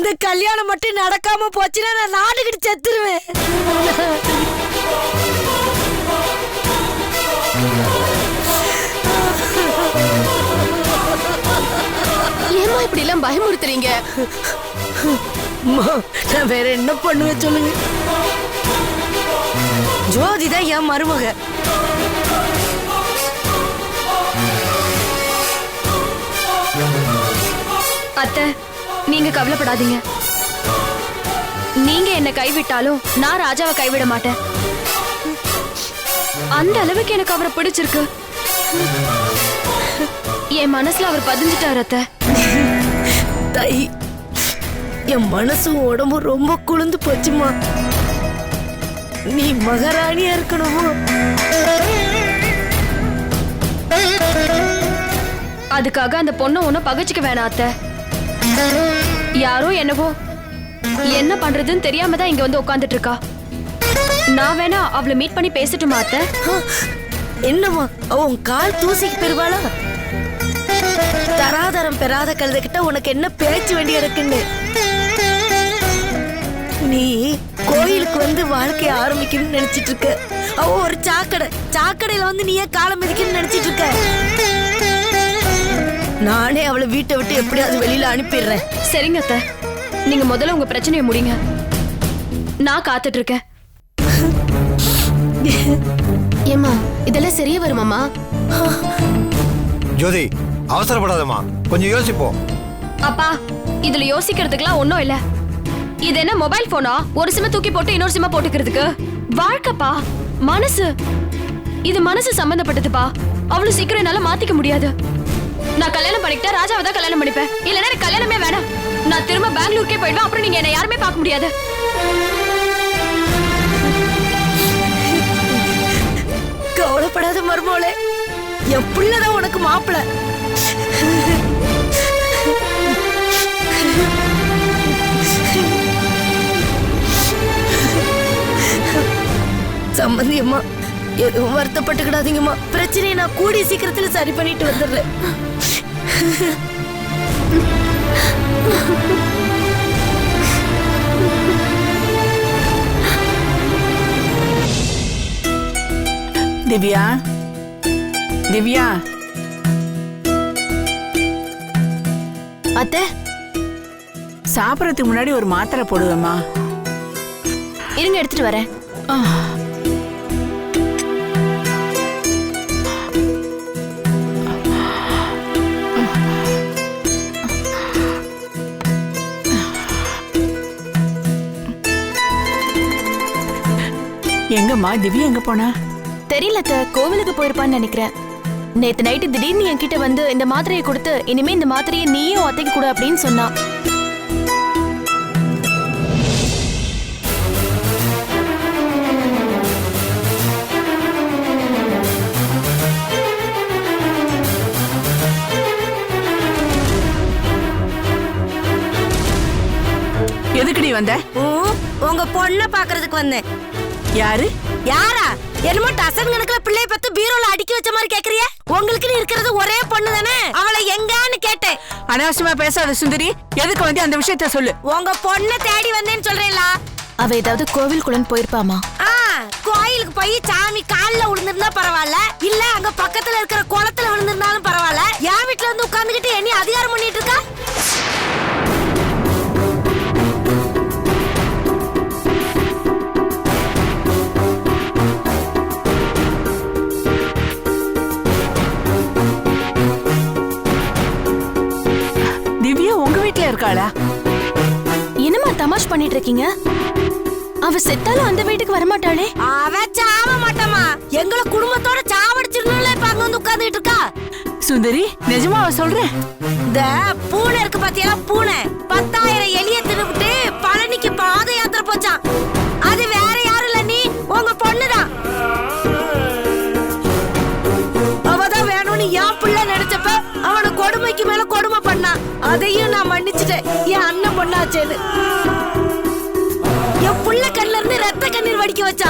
இந்த கல்யாணம் மட்டும் நடக்காம போச்சுன்னா நான் நாடுகிட்டு செத்துருவேன். ஏமா இப்படி எல்லாம் பயமுறுத்துறீங்க? நான் வேற என்ன பண்ணுவேன் சொல்லுங்க. ஜோதிதான் என் மருமக. அத்தை, நீங்க கவலைப்படாதீங்க. நீங்க என்ன கைவிட்டாலும் நான் ராஜாவை கைவிட மாட்டேன். அந்த அளவுக்கு எனக்கு அவரை பிடிச்சிருக்கு. என் மனசுல அவர் பதிஞ்சிட்டார் அத்தை. தாய், என் மனசும் உடம்பும் ரொம்ப குளிர்ந்து போச்சுமா. நீ மகாராணியா இருக்கணுமோ? அதுக்காக அந்த பொண்ணை ஒன்னும் பகச்சிக்க வேணாம் அத்தை. யாரோ என்னவோ என்ன பண்றதுன்னு தெரியாம தான் இங்க வந்து உட்கார்ந்துட்டு இருக்கா. நான் வேணா அவளை மீட் பண்ணி பேசட்டுமா அத்தை? என்னமா அவன் கால் தூசிக்கு பெறுவாளா? தராதரம் பெறாத கழுதைகிட்ட உனக்கு என்ன பேச்சு வேண்டி இருக்குன்னு? நீ கோயிலுக்கு வந்து வாழ்க்கைய ஆரம்பிக்கணும்னு நினைச்சிட்டு இருக்க. அவ ஒரு சாக்கடையில வந்து நீ ஏன் காலம் மிதிக்கணும்னு நினைச்சிட்டு இருக்க? நானே அவளை வீட்டை விட்டு எப்படியாவது வெளியில அனுப்பிடுறேன். சரிங்க அத்தை, நீங்க முதல்ல உங்க பிரச்சனையை முடிங்க. நான் காத்துட்டு இருக்கேன். ஏமா இதெல்லாம் சரியா வருமாமா? ஜோதி, அவசரப்படாதம்மா, கொஞ்சம் யோசிப்போம். அப்பா, இதுல யோசிக்கிறதுக்குலாம் ஒண்ணும் இல்ல. இது என்ன மொபைல் போனா ஒரு சிம்ம தூக்கி போட்டு இன்னொரு சிம்ம போட்டுக்கிறதுக்கு? வாழ்க்கைப்பா, மனசு. இது மனசு சம்பந்தப்பட்டதுப்பா. அவ்வளவு சீக்கிரம் என்னால மாத்திக்க முடியாது. நான் கல்யாணம் பண்ணிக்கிட்டா ராஜாவை தான் கல்யாணம் பண்ணிப்பேன். இல்லைன்னா எனக்கு கல்யாணமே வேணாம். நான் திரும்ப பெங்களூருக்கே போயிடுவேன். அப்புறம் நீங்க என்ன யாருமே பார்க்க முடியாது. கவலைப்படாத மருமோளே, என் பிள்ளைதான் உனக்கு மாப்பிள்ளை. சம்பந்தி அம்மா, எதுவும் வருத்தப்பட்டுக்கிடாதீங்கம்மா. பிரச்சனையை நான் கூடிய சீக்கிரத்துல சரி பண்ணிட்டு வந்துடுறேன். திவ்யா, திவ்யா. அத்தை, சாப்பிடறதுக்கு முன்னாடி ஒரு மாத்திரை போடுவேம்மா. இருங்க, எடுத்துட்டு வரேன். எங்கம்மா திவ்யா எங்க போனா? தெரியல அத்தை, கோவிலுக்கு போயிருப்பான்னு நினைக்கிறேன். நேத்து நைட்டு திடீர்னு என்கிட்ட வந்து இந்த மாத்திரையை கொடுத்து இனிமே இந்த மாத்திரையை நீயும் அத்தைக்கு கொடு அப்படின்னு சொன்னா. எதுக்கு நீ வந்த? உங்க பொண்ணை பாக்குறதுக்கு வந்தேன். யாரு? யாரா? என்னமோ டசன் கணக்குல பிள்ளைய பத்து பீரோல அடுக்கி வச்ச மாதிரி கேக்குறிய? உங்களுக்கு இருக்கிறது ஒரே பொண்ணு தானே? அவளை எங்கன்னு கேட்டேன். அனாவசியமா பேசாத சுந்தரி. எதுக்கு வந்து அந்த விஷயத்த சொல்லு. உங்க பொண்ணை தேடி வந்தேன்னு சொல்றேன்ல. அவ ஏதாவது கோவிலுக்குள்ள போயிருப்பாமா? கோயிலுக்கு போய் சாமி கால்ல விழுந்திருந்தா பரவாயில்ல, இல்ல அங்க பக்கத்துல இருக்கிற குளத்துல விழுந்திருந்தாலும் பரவாயில்ல. என் வீட்டுல வந்து உட்கார்ந்துகிட்டு என்ன அதிகாரம் பண்ணிட்டு இருக்கா? திவ்யா உங்க வீட்டுல இருக்காளா? என்னமா தமாஷ் பண்ணிட்டு இருக்கீங்க? அவ செத்தாலும் அந்த வீட்டுக்கு வரமாட்டாளே. அவ சாவ மாட்டாமா. எங்களை குடும்பத்தோட சாவடிச்சிடணும்ல இப்ப அங்க வந்து உட்கார்ந்துட்டு இருக்கா. சுந்தரி, நிஜமா அவ சொல்றேன். இந்த பூனை இருக்கு பாத்தியா, பூனை 10,000 எலிய தின்னுட்டு பழனிக்கு பாத யாத்திரை போச்சான். அது வேற யாரும் இல்ல, நீ உங்க பொண்ணுதான். அவதான் வேணும்னு என் பிள்ளை நினைச்சப்ப அவனை கொடுமைக்கு மேல கொடுமை பண்ணான். அதையும் நான் மன்னிச்சுட்டேன், என் அண்ணன் பொண்ணாச்சேன்னு. என் புள்ள கண்ணுல இருந்து ரத்த கண்ணீர் வடிக்க வச்சா.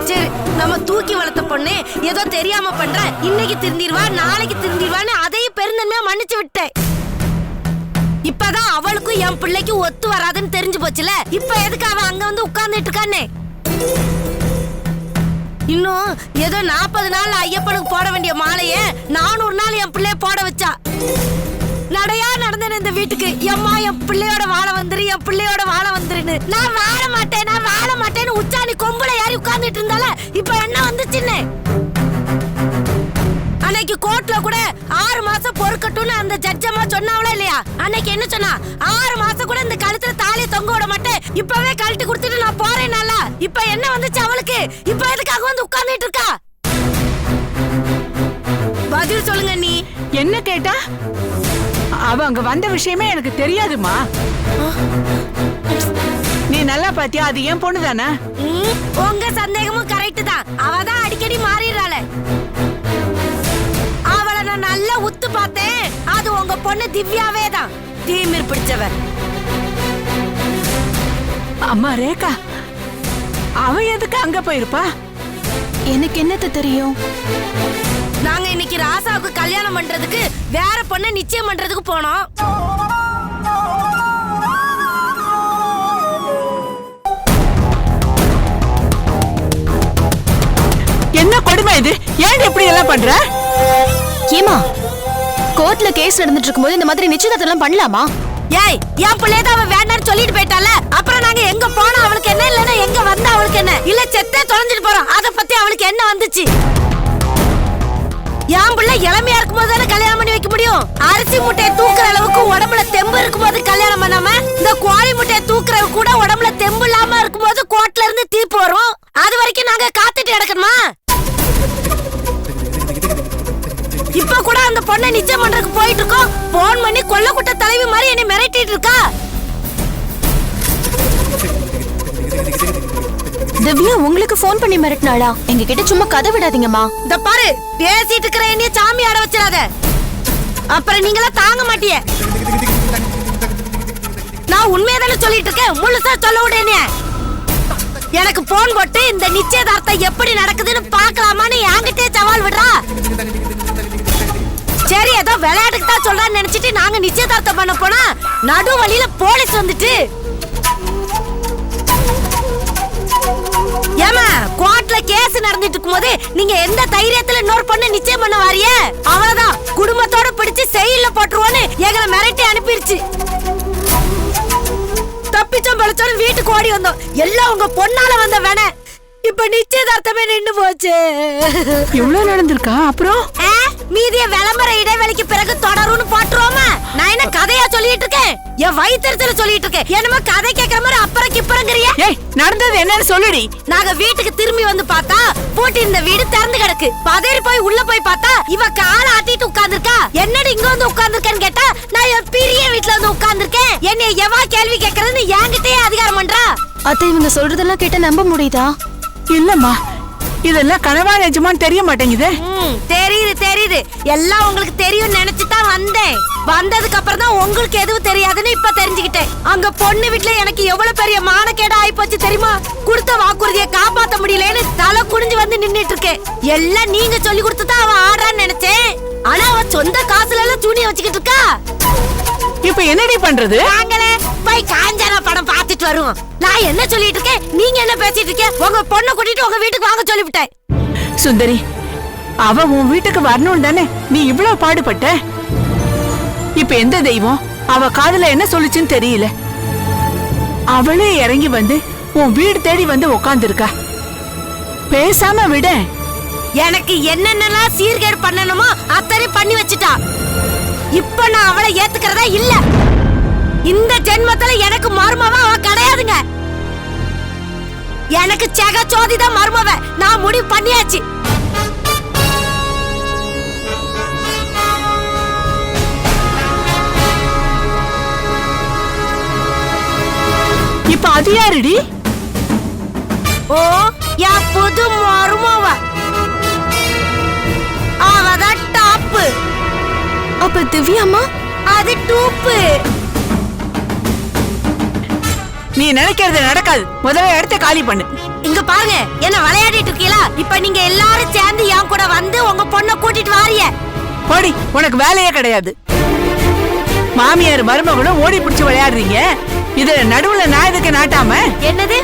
சரி, நம்ம தூக்கி வளர்த்த பொண்ணு ஏதோ தெரியாம பண்ற, இன்னைக்கு திருந்திடுவா நாளைக்கு திருந்திடுவான்னு அதையும் பெருந்தன்மையா மன்னிச்சு விட்டேன். இப்பதான் அவளுக்கும் என் பிள்ளைக்கும் ஒத்து வராதுன்னு தெரிஞ்சு போச்சுல. இப்ப எதுக்கு அவன் அங்க வந்து உட்கார்ந்துட்டு இருக்கானே? இன்னும் ஏதோ 40 நாள் ஐயப்பனுக்கு போட வேண்டிய மாலைய 400 நாள் என் பிள்ளைய போட வச்சா. நடையா நடந்தேன் இந்த வீட்டுக்கு. எம்மா என் பிள்ளையோட வாழ வந்துரு, என் பிள்ளையோட வாழ வந்துருன்னு. நான் வாழ மாட்டேன்னு உச்சாணி கொம்புல ஏறி உட்கார்ந்துட்டு இருந்தால இப்ப என்ன வந்துச்சுன்னு. அன்னைக்கு கோர்ட்ல கூட 6 மாசம் பொறுக்கட்டும்னு அந்த ஜட்ஜம்மா சொன்னாவளா இல்லையா? அன்னைக்கு என்ன சொன்னா? 6 மாசம் கூட இந்த கழுத்துல தாலியை தொங்க விட மாட்டேன், இப்பவே கழட்டி கொடுத்துட்டு நான் போறேன்னால. இப்ப என்ன வந்துச்சு அவளுக்கு? இப்ப எதுக்காக வந்து உட்கார்ந்துட்டு இருக்கா? பதில் சொல்லுங்க. நீ என்ன கேட்டா? அவ அங்க வந்த விஷயமே எனக்கு தெரியாதுமா. நீ நல்லா பாத்தியா? அது ஏன் பொண்ணு தானே? உங்க சந்தேகமும் கரெக்ட் தான். அவதான் அடிக்கடி மாறிடுறாள. அவளை நான் நல்லா உத்து பார்த்தேன். அது உங்க பொண்ணு திவ்யாவே தான். தீமிர் பிடிச்சவ. அம்மா ரேகா, அவ எதுக்கு அங்க போயிருப்பா? எனக்கு என்னத்த தெரியும்? நாங்க இன்னைக்கு ராசாவுக்கு கல்யாணம் பண்றதுக்கு வேற பொண்ணை நிச்சயம் பண்றதுக்கு போனோம். என்ன கொடுமை இது? ஏன் இப்படி எல்லாம் பண்ற? ஏமா, கோர்ட்ல கேஸ் நடந்துட்டு இருக்கும்போது இந்த மாதிரி நிச்சயதார்த்தம் எல்லாம் பண்ணலாமா? ஏய், என் பிள்ளைய தான் அவன் வேண்டான்னு சொல்லிட்டு போயிட்டால. அப்புறம் நாங்க எங்க போனா அவளுக்கு என்ன, இல்லன்னா எங்க வந்தா அவளுக்கு என்ன? இல்ல செத்தே தொலைஞ்சிட்டு போறோம், அத பத்தி அவளுக்கு என்ன வந்துச்சு? என் பிள்ளை இளமையா இருக்கும்போது தானே கல்யாணம் பண்ணி வைக்க முடியும். அரிசி முட்டையை தூக்குற அளவுக்கு உடம்புல தெம்பு இருக்கும்போது கல்யாணம் பண்ணாம, இந்த கோழி முட்டையை தூக்குறவ கூட உடம்புல தெம்பு இல்லாம இருக்கும்போது கோர்ட்ல இருந்து தீர்ப்பு வரும். அது வரைக்கும் நாங்க காத்துட்டு கிடக்கணுமா? இப்ப கூட அந்த பொண்ணை நிச்சயம் பண்றதுக்கு போயிட்டு இருக்கோம். போன் பண்ணி கொல்லக்குட்ட தலைவி மாதிரி என்னை மிரட்டிட்டு இருக்கா. திவ்யா உங்களுக்கு போன் பண்ணி மிரட்டினாளா? எங்க கிட்ட சும்மா கதை விடாதீங்கம்மா. இந்த பாரு, பேசிட்டு இருக்கிற என்னைய சாமி ஆட வச்சிடாத. அப்புறம் நீங்களா தாங்க மாட்டிய. நான் உண்மையதானே சொல்லிட்டு இருக்கேன், முழுசா சொல்ல விட. எனக்கு போன் போட்டு இந்த நிச்சயதார்த்தம் எப்படி நடக்குதுன்னு பாக்கலாமான்னு என்கிட்டே சவால் விடுறா. சரி, ஏதோ விளையாட்டுக்கு தான் சொல்றான்னு நினைச்சிட்டு நாங்க நிச்சயதார்த்தம் பண்ண போனா நடு வழியில போலீஸ் வந்துட்டு. ஏமா, கோர்ட்ல கேஸ் நடந்துட்டு இருக்கும்போது நீங்க எந்த தைரியத்துல இன்னொரு பொண்ணு நிச்சயம் பண்ண வாரிய? அவ்வளவுதான், குடும்பத்தோட பிடிச்சு செயல்ல போட்டுருவோன்னு எங்களை மிரட்டி அனுப்பிருச்சு. தப்பிச்சோம் பழச்சோம் வீட்டுக்கு ஓடி வந்தோம். எல்லாம் உங்க பொண்ணால வந்த வேண. இப்ப நிச்சயதார்த்தமே நின்னு போச்சு. இவ்வளவு நடந்திருக்கா? அப்புறம் மீதிய விளம்பர இடைவெளிக்கு பிறகு தொடரும்னு போட்டுருவோமா? நான் என்ன கதையா சொல்லிட்டு இருக்கேன்? என் வயிற்றுல சொல்லிட்டு இருக்கேன். என்னமோ கதை கேட்கற மாதிரி அப்புறம் கிப்பறங்கறிய. ஏய், நடந்தது என்னன்னு சொல்லுடி. நாங்க வீட்டுக்கு திரும்பி வந்து பார்த்தா பூட்டி இந்த வீடு திறந்து கிடக்கு. பதறி போய் உள்ள போய் பார்த்தா இவ கால ஆட்டிட்டு உட்கார்ந்திருக்கா. என்னடி இங்க வந்து உட்கார்ந்திருக்கேன்னு கேட்டா, நான் என் பெரிய வீட்டுல வந்து உட்கார்ந்திருக்கேன். என்னைய எவா கேள்வி கேட்கறதுன்னு என்கிட்டயே அதிகாரம் பண்றா. அத்தை, இவங்க சொல்றதெல்லாம் கேட்டா நம்ப முடியுதா? இல்லம்மா, இதெல்லாம் கனவா நிஜமான்னு தெரிய மாட்டேங்குது. தெரியுது. எல்லாம் உங்களுக்கு தெரியும் நினைச்சுதான் வந்தேன். வந்ததுக்கு அப்புறம் தான் உங்களுக்கு எதுவும் தெரியாதுன்னு இப்ப தெரிஞ்சுக்கிட்டேன். அங்க பொண்ணு வீட்டுல எனக்கு எவ்வளவு பெரிய மானக்கேடா ஆயி போச்சு தெரியுமா? கொடுத்த வாக்குறுதியை காப்பாத்த முடியலன்னு தலை குனிஞ்சு வந்து நின்னுட்டு இருக்கேன். எல்லாம் நீங்க சொல்லி கொடுத்துதான் அவன் ஆடுறான்னு நினைச்சேன். ஆனா அவ சொந்த காசுல எல்லாம் துணியை வச்சுக்கிட்டு இருக்கா. இப்ப என்னடி பண்றது? நாங்களே போய் காஞ்சனா படம் பாத்துட்டு வருவோம். நான் என்ன சொல்லிட்டு இருக்கேன், நீங்க என்ன பேசிட்டு இருக்கேன்? உங்க பொண்ணை கூட்டிட்டு உங்க வீட்டுக்கு வாங்க சொல்லிவிட்டேன். சுந்தரி, அவ உன் வீட்டுக்கு வரணும் தானே நீ இவ்வளவு பாடுபட்ட. இப்ப எந்த தெய்வம் அவ காதுல என்ன சொல்லுச்சுன்னு தெரியல. அவளே இறங்கி வந்து உன் வீடு தேடி வந்து உக்காந்து இருக்கா. பேசாம விட. எனக்கு என்னென்னலாம் சீர்கேடு பண்ணணுமோ அத்தனை பண்ணி வச்சுட்டா. இப்ப நான் அவளை ஏத்துக்கிறதா இல்ல. இந்த ஜென்மத்துல எனக்கு மருமவ அவ கிடையாதுங்க. எனக்கு செகச்சோதி தான் மருமவ. நான் முடிவு பண்ணியாச்சு. இப்ப அது யாருடி? ஓ, யா புது மருமவ. அவதான் டாப்பு. அப்ப திவ்யாம்மா அது டூப்பு. நீ நினைக்கிறது நடக்காது. முதல்ல இடத்த காலி பண்ணு. இங்க பாருங்க, என்ன விளையாடிட்டு இருக்கீங்களா? இப்ப நீங்க எல்லாரும் சேர்ந்து என் கூட வந்து உங்க பொண்ணை கூட்டிட்டு வாரிய. போடி, உனக்கு வேலையே கிடையாது. மாமியார் மருமகளும் ஓடி பிடிச்சு விளையாடுறீங்க. இது நடுவுல நான் இதுக்கு நாட்டாம. என்னது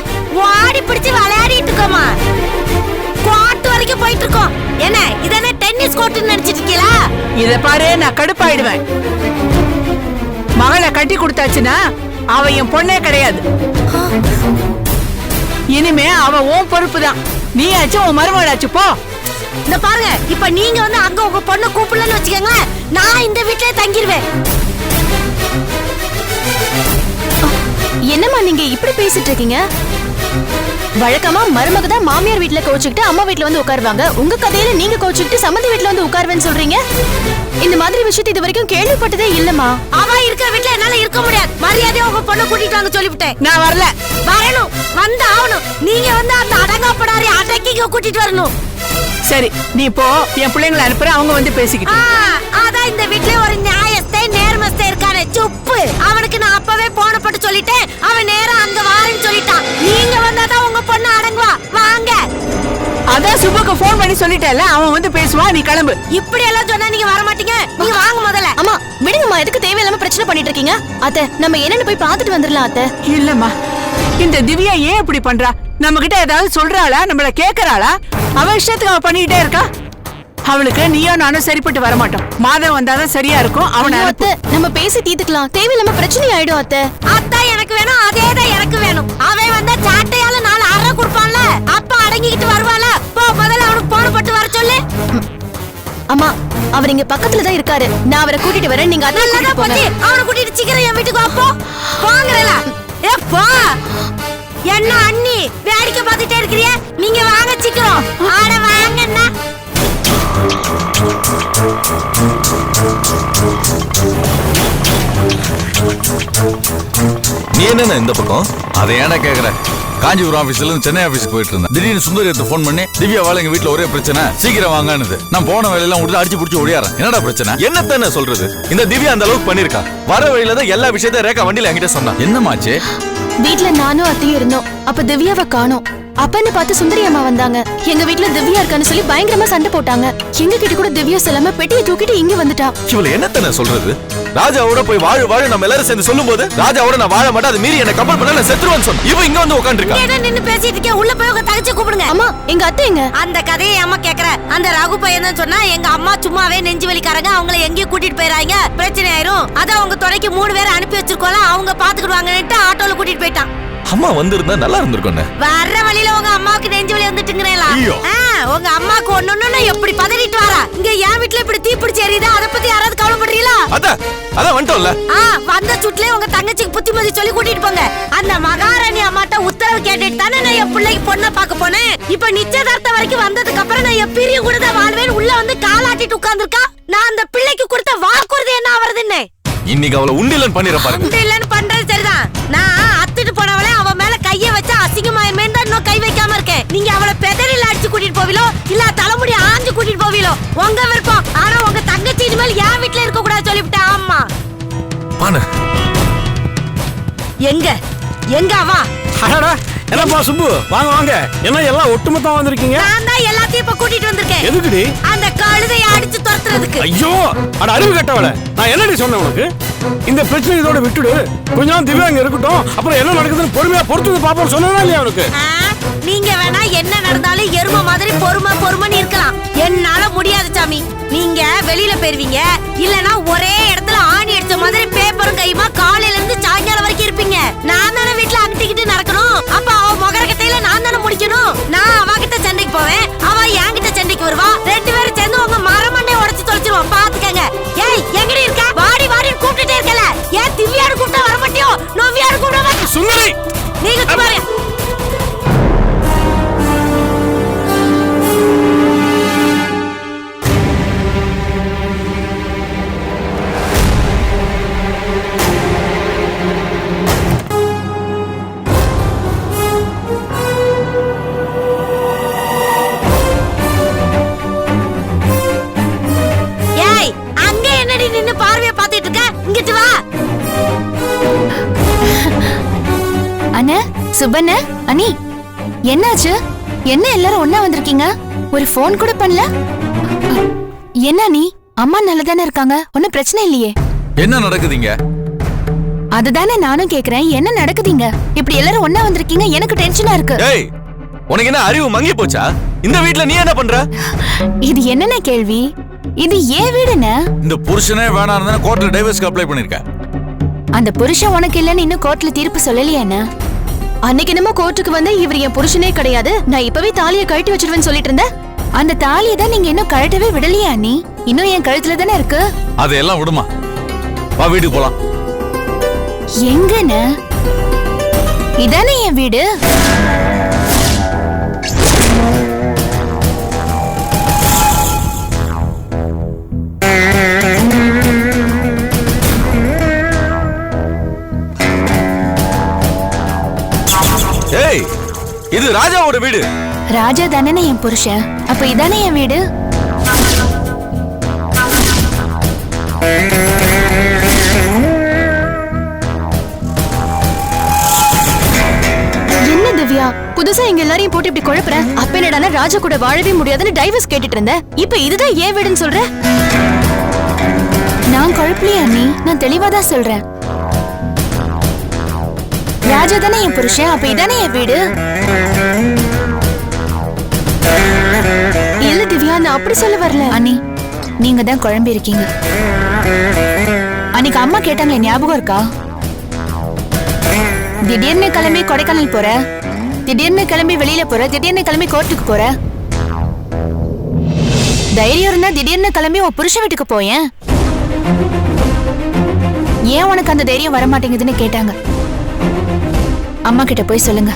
ஓடி பிடிச்சு விளையாடிட்டு இருக்கோமா? கோர்ட் வரைக்கும் போயிட்டு இருக்கோம். என்ன இதென்ன டென்னிஸ் கோர்ட்னு நினைச்சிட்டு இருக்கீங்களா? இத பாரு, நான் கடுப்பாயிடுவேன். மகளை கட்டி கொடுத்தாச்சுன்னா அவ என் பொண்ணே கிடையாது. இனிமே அவ உன் பொறுப்பு தான். நீ ஆச்சு உன் மருமகளாச்சு. போ. இந்த பாருங்க, இப்ப நீங்க வந்து அங்க உங்க பொண்ணை கூப்பிடலன்னு வச்சுக்கோங்களேன், நான் இந்த வீட்லயே தங்கிடுவேன். என்னம்மா நீங்க இப்படி பேசிட்டு இருக்கீங்க? வழக்கமா மருமக தான் மாமியார் வீட்ல கோச்சுக்கிட்டு அம்மா வீட்ல வந்து உட்காருவாங்க. உங்க கதையில நீங்க கோச்சுக்கிட்டு சம்மந்தி வீட்ல வந்து உட்காருவேன்னு சொல்றீங்க. இந்த மாதிரி விஷயத்தை இது வரைக்கும் கேள்விப்பட்டதே இல்லம்மா. அவ இருக்கிற வீட்ல என்னால இருக்க முடியாது. மரியாதையா உங்க பொண்ணை கூட்டிட்டு வாங்க சொல்லிவிட்டேன். நான் வரல. வரணும், வந்து ஆகணும். நீங்க வந்து அந்த அடங்காப்படாரி அடக்கிங்க கூட்டிட்டு வரணும். சரி, நீ போ. என் பிள்ளைங்களை அனுப்புற, அவங்க வந்து பேசிக்கிட்டு. அதான் இந்த வீட்ல ஒரு நியாயஸ்தே நேர்மஸ்தே இருக்கானே சுப்பு. அவனுக்கு நான் அப்பவே போன போட்டு சொல்லிட்டேன். அவன் நேரா அங்க வாரேன்னு சொல்லிட்டான். நீங்க வந்தாதான் உங்க பொண்ணு அடங்குவா. வாங்க. அதான் சுப்புக்கு போன் பண்ணி சொல்லிட்டேல, அவன் வந்து பேசுவான். நீ கிளம்பு. இப்படி எல்லாம் சொன்னா நீங்க வர மாட்டீங்க. நீங்க வாங்க முதல்ல. அம்மா விடுங்கம்மா, எதுக்கு தேவையில்லாம பிரச்சனை பண்ணிட்டு இருக்கீங்க? அத்தை, நம்ம என்னன்னு போய் பார்த்துட்டு வந்துடலாம். அத்தை, இல்லம்மா, இந்த திவ்யா ஏன் இப்படி பண்றா? நம்ம கிட்ட ஏதாவது சொல்றாளா? நம்மள கேக்குறாளா? அவ இஷ்டத்துக்கு அவ பண்ணிட்டே இருக்கா. அவளுக்கு நீயோ நானும் சரிப்பட்டு வர மாட்டோம். மாதம் வந்தாதான் சரியா இருக்கும். அவனை அத்தை, நம்ம பேசி தீர்த்துக்கலாம். தேவையில்லாம பிரச்சனை ஆயிடும். அத்தை, அதான் எனக்கு வேணும், அதேதான் எனக்கு வேணும். அவன் வந்தா சாட்டையால 4 அரை கொடுப்பான்ல, அப்ப அடங்கிக்கிட்டு வருவாள. போ, முதல்ல அவனுக்கு போன போட்டு வர சொல்லு. அம்மா, அவர் இங்க பக்கத்துல தான் இருக்காரு. நான் அவரை கூட்டிட்டு வரேன். நீங்க அதான் நல்லதா போச்சு. அவனை கூட்டிட்டு சீக்கிரம் என் வீட்டுக்கு வா. போ, போங்கறல. ஏ போ. என்ன அண்ணி வேடிக்கை பார்த்துட்டே இருக்கறியே? நீங்க வாங்க சீக்கிரம். ஆட வாங்கண்ணா. நீ என்ன இந்த பக்கம்? அதை ஏன்னா கேக்குற? காஞ்சிபுரம் ஆபீஸ்ல இருந்து சென்னை ஆபீஸ்க்கு போயிட்டு இருந்தேன். திடீர்னு சுந்தரியத்தை போன் பண்ணி திவ்யா வாழ எங்க வீட்டுல ஒரே பிரச்சனை, சீக்கிரம் வாங்கன்னு. நான் போன வேலையெல்லாம் விட்டு அடிச்சு புடிச்சு ஓடியாரன். என்னடா பிரச்சனை? என்னத்தானே சொல்றது? இந்த திவ்யா அந்த அளவுக்கு பண்ணிருக்கா. வர வழியில தான் எல்லா விஷயத்தையும் ரேகா வண்டியில என்கிட்ட சொன்னா. என்னமாச்சு? வீட்ல நானும் அத்தையும் இருந்தோம். அப்ப திவ்யாவை காணோம். அப்பன்னு பார்த்து சுந்தரி அம்மா வந்தாங்க. எங்க வீட்ல திவ்யா இருக்கான்னு சொல்லி பயங்கரமா சண்டை போட்டாங்க. எங்க கிட்ட கூட திவ்யா சொல்லாம பெட்டியை தூக்கிட்டு இங்க வந்துட்டா. இவள என்னத்தானே சொல்றது? ராஜாவோட போய் வாழ நம்ம எல்லாரும் சேர்ந்து சொல்லும்போது ராஜாவோட நான் வாழ மாட்டேன், அது மீறி என்ன கம்பல் பண்ண நான் செத்துருவேன்னு சொன்ன. இவ இங்க வந்து உட்கார்ந்திருக்கா. என்ன நின்னு பேசிட்டு இருக்கே? உள்ள போய் உங்க தங்கச்சி கூப்பிடுங்க. அம்மா, எங்க அத்தை எங்க? அந்த கதையை அம்மா கேக்குற. அந்த ரகு பையன் தான் சொன்னா எங்க அம்மா சும்மாவே நெஞ்சு வலிக்காரங்க, அவங்கள எங்கேயும் கூட்டிட்டு போயிராங்க, பிரச்சனை ஆயிரும். அதான் அவங்க துணைக்கு 3 பேரை அனுப்பி வச்சிருக்கோம்ல, அவங்க பாத்துக்கிடுவாங்கன்னு ஆட்டோல கூட்டிட்டு போயிட்டான். அம்மா வந்திருந்தா நல்லா இருந்திருக்கும். வர்ற வழியில உங்க அம்மாவுக்கு நெஞ்சு வலி வந்துட்டுங்கிறேன். உங்க அம்மாக்கு ஒண்ணு எப்படி பதறிட்டு வரா? இங்க என் வீட்டுல இப்படி தீ பிடிச்சு எரியுதா? அதை பத்தி யாராவது கவலைப்படுறீங்களா? அதான் வந்துட்டோம்ல. வந்த சுட்லயே உங்க தங்கச்சிக்கு புத்திமதி சொல்லி கூட்டிட்டு போங்க. அந்த மகாராணி அம்மாட்ட உத்தரவு கேட்டுட்டு தானே நான் என் பிள்ளைக்கு பொண்ணை பார்க்க போனேன். இப்ப நிச்சயதார்த்தம் வரைக்கும் வந்ததுக்கு அப்புறம் நான் என் பிரியும் கூட தான் வாழ்வேன். உள்ள வந்து காலாட்டிட்டு உட்கார்ந்துருக்கா. நான் அந்த பிள்ளைக்கு கொடுத்த வாக்குறுதி என்ன ஆவறதுன்னு இன்னைக்கு அவளை உண்டிலன் பண்ணிர பாருங்க. உண்டிலன் பண்றது சரிதான். நான் அத்திட்டு போனவளே அவ மேல கைய வச்சா அசிங்கமாயுமே தான் இன்னும் கை வைக்காம இருக்கேன். நீங்க அவளை பெதறில அடிச்சு கூட்டிட்டு போவீலோ இல்ல தலைமுடி ஆஞ்சு கூட்டிட்டு போவீலோ உங்க விருப்பம். ஆனா உங்க தங்கச்சி இனிமேல் என் வீட்டுல இருக்க கூடாது சொல்லிவிட்டேன். ஆமா. பானு எங்க வா. அடடா, என்னப்பா சுப்பு, வாங்க வாங்க. என்ன எல்லாம் ஒட்டுமொத்தமா வந்திருக்கீங்க? நான் தான் எல்லாத்தையும் இப்ப கூட்டிட்டு வந்திருக்கேன். எதுக்குடி? அந்த கழுதையை அடிச்சு துரத்துறதுக்கு. ஐயோ, அட அறிவு கட்டவள, நான் என்னடி சொன்னேன் உனக்கு? இந்த பிரச்சனை இதோட விட்டுடு, கொஞ்ச நாள் திவ்யா இங்க இருக்கட்டும், அப்புறம் என்ன நடக்குதுன்னு பொறுமையா பொறுத்து பாப்போம் சொன்னதா இல்லையா உனக்கு? நீங்க வேணா என்ன நடந்தாலும் எருமை மாதிரி பொறுமைன்னு இருக்கலாம். என்னால முடியாது சாமி. நீங்க வெளியில போயிருவீங்க, இல்லனா ஒரே இடத்துல ஆணி அடிச்ச மாதிரி பேப்பரும் கையுமா காலையில இருந்து சாயங்காலம் வரைக்கும் இருப்பீங்க. நான் தானே வீட்டுல அங்கிட்டு நடக்கணும். அப்ப அவ முகரக்கட்டையில நான் தானே முடிக்கணும். நான் அவகிட்ட சண்டைக்கு போவேன், அவ என்கிட்ட சண்டைக்கு வருவா. 2 பேரும் சேர்ந்து உங்க மரமண்டை உடைச்சு தொலைச்சிருவோம். பாத்துக்கங்க. ஏய், எங்கடி இருக்க? வாடி வாடின்னு கூப்பிட்டுட்டே இருக்கல. ஏன் திவ்யாரு கூப்பிட்டா வர மாட்டியோ? நோவியாரு கூப்பிட மாட்டியோ? சுந்தரி, நீங்க பாரு. சுபண்ண, அனி, என்னாச்சு? என்ன எல்லாரும் ஒண்ணா வந்திருக்கீங்க? ஒரு போன் கூட பண்ணல? என்ன நீ? அம்மா நல்லதானே இருக்காங்க? ஒன்னும் பிரச்சனை இல்லையே? என்ன நடக்குதுங்க? அதுதானே நானும் கேக்குறேன். என்ன நடக்குதுங்க? இப்படி எல்லாரும் ஒண்ணா வந்திருக்கீங்க, எனக்கு டென்ஷனா இருக்கு. ஏய், உனக்கு என்ன அறிவு மங்கி போச்சா? இந்த வீட்ல நீ என்ன பண்ற? இது என்னென்ன கேள்வி? இது ஏன் வீடுன்னு? இந்த புருஷனே வேணாம்னு கோர்ட்ல டைவர்ஸ்க்கு அப்ளை பண்ணிருக்க. அந்த புருஷன் உனக்கு இல்லன்னு இன்னும் கோர்ட்ல தீர்ப்பு சொல்லலையா என்ன? அன்னைக்கு என்னமோ கோர்ட்டுக்கு வந்து இவர் என் புருஷனே கிடையாது, நான் இப்பவே தாலியை கழட்டி வச்சிருவேன்னு சொல்லிட்டு இருந்தேன். அந்த தாலியை தான் நீங்க இன்னும் கழட்டவே விடலையா நீ? இன்னும் என் கழுத்துல தானே இருக்கு. அதையெல்லாம் விடுமா, வா வீட்டுக்கு போலாம். எங்கன்னு? இதானே என் வீடு. ஏய், இது ராஜாவோட வீடு. ராஜா தானே என் புருஷன், அப்ப இதானே என் வீடு. என்ன திவ்யா, புதுசா எங்க எல்லாரையும் போட்டு இப்படி குழப்புற? அப்ப என்னடானா ராஜா கூட வாழவே முடியாதுன்னு டைவர்ஸ் கேட்டுட்டு இருந்தேன். இப்ப இதுதான் ஏன் வீடுன்னு சொல்ற? நான் குழப்பலையா நீ? நான் தெளிவாதான் சொல்றேன். ராஜா தானே என் புருஷன், அப்ப இதானே என் வீடு. இல்ல திவ்யா, நான் அப்படி சொல்ல வரல. அண்ணி, நீங்க தான் குழம்பி இருக்கீங்க. அன்னைக்கு அம்மா கேட்டாங்களே, ஞாபகம் இருக்கா? திடீர்னு கிளம்பி கொடைக்கானல் போற, திடீர்னு கிளம்பி வெளியில போற, திடீர்னு கிளம்பி கோர்ட்டுக்கு போற. தைரியம் இருந்தா திடீர்னு கிளம்பி உன் புருஷ வீட்டுக்கு போயேன். ஏன் உனக்கு அந்த தைரியம் வர மாட்டேங்குதுன்னு கேட்டாங்க. அம்மா கிட்ட போய் சொல்லுங்க,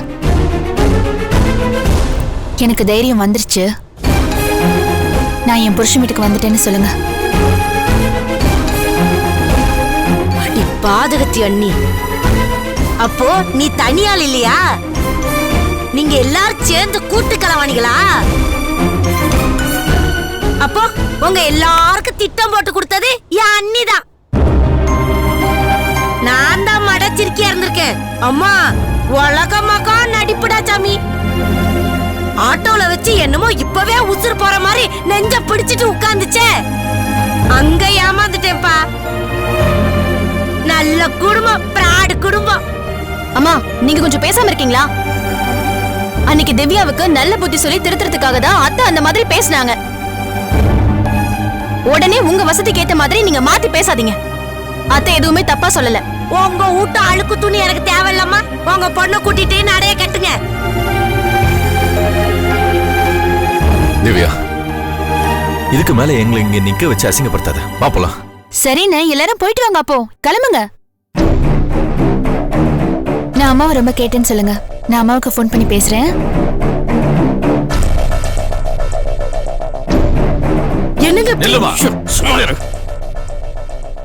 எனக்கு தைரியம் வந்துருச்சு, நான் என் புருஷன் வீட்டுக்கு வந்துட்டேன்னு சொல்லுங்க. அடி பாதகத்தி அண்ணி, அப்போ நீ தனியாள் இல்லையா? நீங்க எல்லாரும் சேர்ந்து கூட்டு கலவாணிகளா? அப்போ உங்க எல்லாருக்கும் திட்டம் போட்டு கொடுத்தது என் அண்ணி தான். நான் தான் மடச்சிருக்கியா இருந்திருக்கேன். அம்மா உலகமாக்கா நடிப்புடா சாமி. ஆட்டோல வச்சு என்னமோ இப்பவே உசுறு போற மாதிரி நெஞ்ச பிடிச்சிட்டு உட்கார்ந்துச்சே, அங்க ஏமாந்துட்டேன்ப்பா. நல்ல குடும்பம், பிராடு குடும்பம். அம்மா, நீங்க கொஞ்சம் பேசாம இருக்கீங்களா? அன்னைக்கு திவ்யாவுக்கு நல்ல புத்தி சொல்லி திருத்துறதுக்காக தான் அத்தை அந்த மாதிரி பேசினாங்க. உடனே உங்க வசதிக்கு ஏத்த மாதிரி நீங்க மாத்தி பேசாதீங்க. அத்தை எதுவுமே தப்பா சொல்லல. உங்க வீட்டு அழுக்கு துணி எனக்கு தேவையில்லம்மா. உங்க பொண்ணை கூட்டிட்டு நடைய கட்டுங்க. திவ்யா, இதுக்கு மேல எங்களை இங்க நிக்க வச்சு அசிங்கப்படுத்தாத. வா போலாம். சரிண்ணே, எல்லாரும் போயிட்டு வாங்க. அப்போ கிளம்புங்க. நான் அம்மாவை ரொம்ப கேட்டேன்னு சொல்லுங்க. நான் அம்மாவுக்கு ஃபோன் பண்ணி பேசுறேன். என்னங்க நில்லுமா,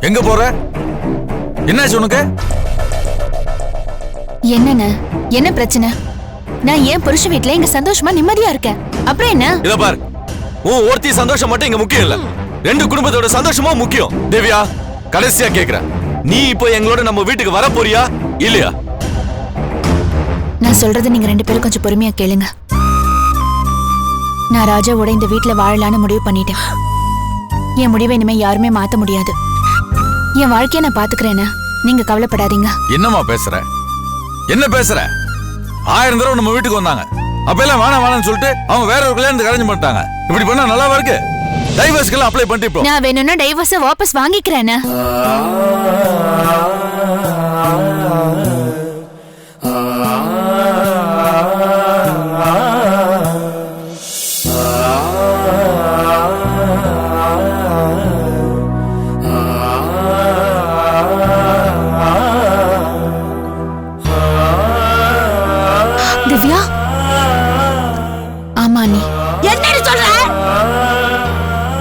எங்க போற? என்னாச்சு உனக்கு? என்னண்ணே, என்ன பிரச்சனை? நான் ஏன் புருஷ வீட்டுல இங்க சந்தோஷமா நிம்மதியா இருக்கேன். அப்புறம் என்ன? இத பாரு, உன் ஒருத்தி சந்தோஷம் மட்டும் இங்க முக்கியம் இல்ல, ரெண்டு குடும்பத்தோட சந்தோஷமும் முக்கியம். திவ்யா, கடைசியா கேக்குறேன், நீ இப்போ எங்களோட நம்ம வீட்டுக்கு வர போறியா இல்லையா? நான் சொல்றது நீங்க ரெண்டு பேரும் கொஞ்சம் பொறுமையா கேளுங்க. நான் ராஜாவோட இந்த வீட்டுல வாழலான்னு முடிவு பண்ணிட்டேன். என் முடிவை இனிமே யாருமே மாத்த முடியாது. என் வாழ்க்கைய நான் பாத்துக்கிறேன்னு நீங்க கவலைப்படாதீங்க. என்னம்மா பேசுற? என்ன பேசுற? 1000 தடவை நம்ம வீட்டுக்கு வந்தாங்க, அப்ப எல்லாம் வேணாம் வேணாம்னு சொல்லிட்டு அவங்க வேற ஒரு கல்யாணத்துக்கு அரேஞ்ச் பண்ணிட்டாங்க. இப்படி பண்ணா நல்லாவா இருக்கு? டைவர்ஸ்க்கெல்லாம் அப்ளை பண்ணிட்டு இப்போ நான் வேணும்னா டைவர்ஸை வாபஸ் வாங்கிக்கிறேன்னு. திவ்யா, ஆமா நீ என்னன்னு சொல்ற?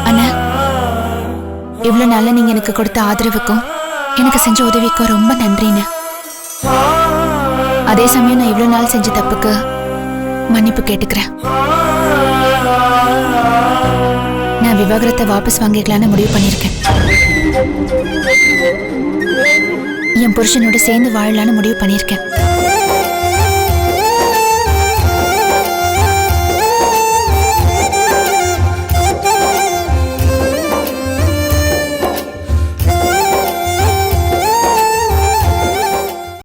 அண்ணா, இவ்வளவு நாள்ல நீங்க எனக்கு கொடுத்த ஆதரவுக்கும் எனக்கு செஞ்ச உதவிக்கும் ரொம்ப நன்றிண்ணே. அதே சமயம் நான் இவ்வளவு நாள் செஞ்ச தப்புக்கு மன்னிப்பு கேட்டுக்கிறேன். நான் விவாகரத்தை வாபஸ் வாங்கிக்கலான்னு முடிவு பண்ணிருக்கேன். என் புருஷனோட சேர்ந்து வாழலான்னு முடிவு பண்ணிருக்கேன்.